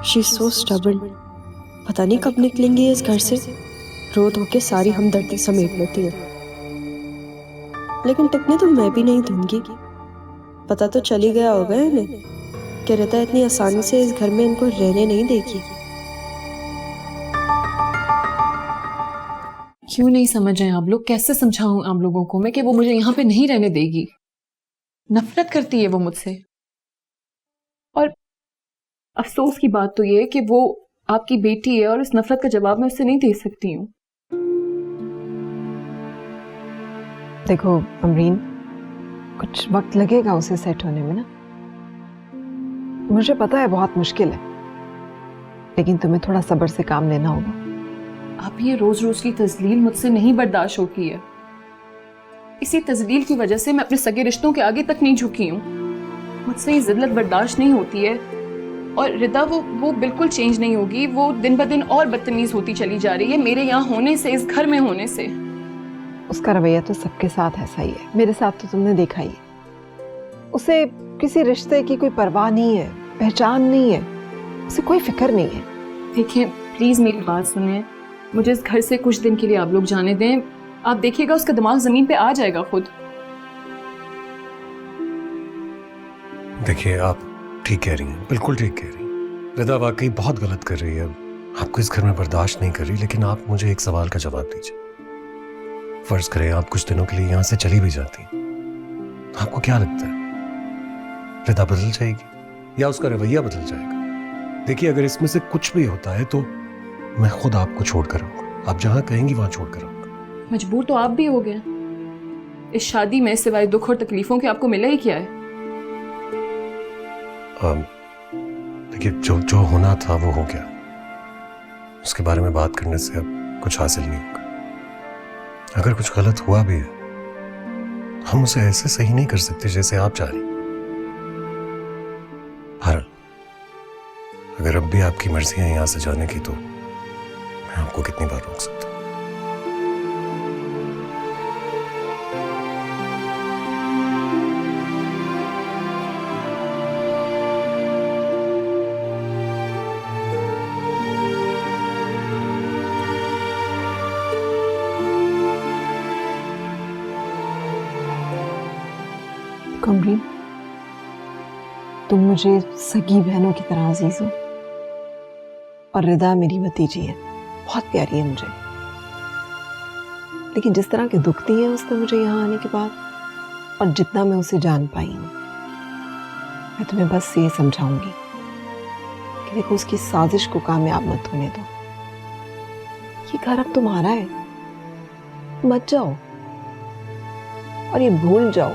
She is so stubborn. पता नहीं कब निकलेंगी इस घर से। रो धो के सारी हमदर्दी समेट लेती है, लेकिन टिकने तो मैं भी नहीं दूंगी। पता तो चल ही गया होगा इन्हें कि रिता इतनी आसानी से इस घर में इनको रहने नहीं देगी। क्यों नहीं समझ रहे आप लोग? कैसे समझाऊं आप लोगों को मैं कि वो मुझे यहाँ पे नहीं रहने देगी? नफरत करती है वो मुझसे। और अफसोस की बात तो ये है कि वो आपकी बेटी है और इस नफरत का जवाब मैं उससे नहीं दे सकती हूँ। देखो अमरीन, कुछ वक्त लगेगा उसे सेट होने में ना। मुझे पता है बहुत मुश्किल है, लेकिन तुम्हें थोड़ा सब्र से काम लेना होगा। आप ये रोज रोज की तजलील मुझसे नहीं बर्दाश्त होती है। इसी तजलील की वजह से मैं अपने सगे रिश्तों के आगे तक नहीं झुकी हूँ। मुझसे ये जिल्लत बर्दाश्त नहीं होती है। और रिदा वो बिल्कुल चेंज नहीं होगी। वो दिन ब दिन और बदतमीज होती चली जा रही है मेरे यहाँ होने से, इस घर में होने से। उसका रवैया तो सबके साथ ऐसा ही है, मेरे साथ तो तुमने देखा ही है। उसे किसी रिश्ते की कोई परवाह नहीं है, पहचान नहीं है, उसे कोई फिक्र नहीं है। देखिए प्लीज मेरी बात सुनिए, मुझे इस घर से कुछ दिन के लिए आप लोग जाने दें। आप देखिएगा उसका दिमाग जमीन पे आ जाएगा खुद। देखिए आप ठीक कह रही हैं, बिल्कुल ठीक कह रही हैं। रिदा वाकई बहुत गलत कर रही है, आपको इस घर में बर्दाश्त नहीं कर रही। लेकिन आप मुझे एक सवाल का जवाब दीजिए। फर्ज करें आप कुछ दिनों के लिए यहाँ से चली भी जाती, आपको क्या लगता है रिदा बदल जाएगी या उसका रवैया बदल जाएगा? देखिए अगर इसमें से कुछ भी होता है तो मैं खुद आपको छोड़ कर आऊंगा। आप जहां कहेंगी वहां छोड़ कर आऊंगा। मजबूर तो आप भी हो गए। इस शादी में सिवाय दुख और तकलीफों के आपको मिला ही क्या है? देखिए जो होना था वो हो गया। उसके बारे में बात करने से अब कुछ हासिल नहीं होगा। अगर कुछ गलत हुआ भी है, हम उसे ऐसे सही नहीं कर सकते जैसे आप चाह रही। बहरहाल अगर अब भी आपकी मर्जी है यहां से जाने की, तो मैं आपको कितनी बार रोक सकता हूं? अमरीन, तुम मुझे सगी बहनों की तरह अजीज हो और रिदा मेरी भतीजी है, बहुत प्यारी है मुझे। लेकिन जिस तरह के दुख दिए हैं उसने मुझे यहाँ आने के बाद, और जितना मैं उसे जान पाई हूँ, मैं तुम्हें बस ये समझाऊंगी कि देखो उसकी साजिश को कामयाब मत होने दो। ये घर अब तुम्हारा है, मत जाओ और ये भूल जाओ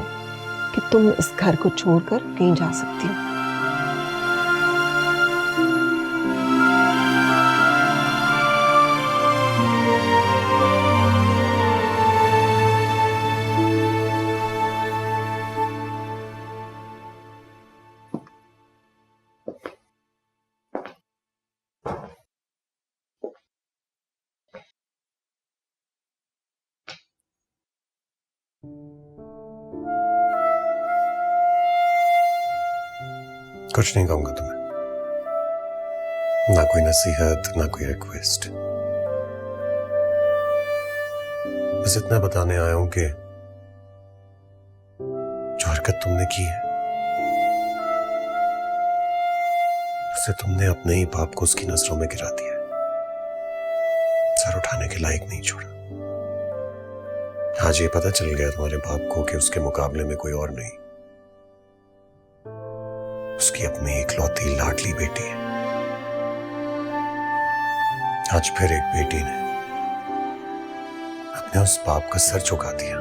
कि तुम इस घर को छोड़कर कहीं जा सकती हो। कुछ नहीं कहूंगा तुम्हें, ना कोई नसीहत ना कोई रिक्वेस्ट। बस इतना बताने आया हूं कि जो हरकत तुमने की है उससे तुमने अपने ही बाप को उसकी नजरों में गिरा दिया है, सर उठाने के लायक नहीं छोड़ा। आज ये पता चल गया तुम्हारे बाप को कि उसके मुकाबले में कोई और नहीं, उसकी अपनी इकलौती लाडली बेटी है। आज फिर एक बेटी ने अपने उस बाप का सर झुका दिया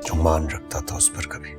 जो मान रखता था उस पर कभी।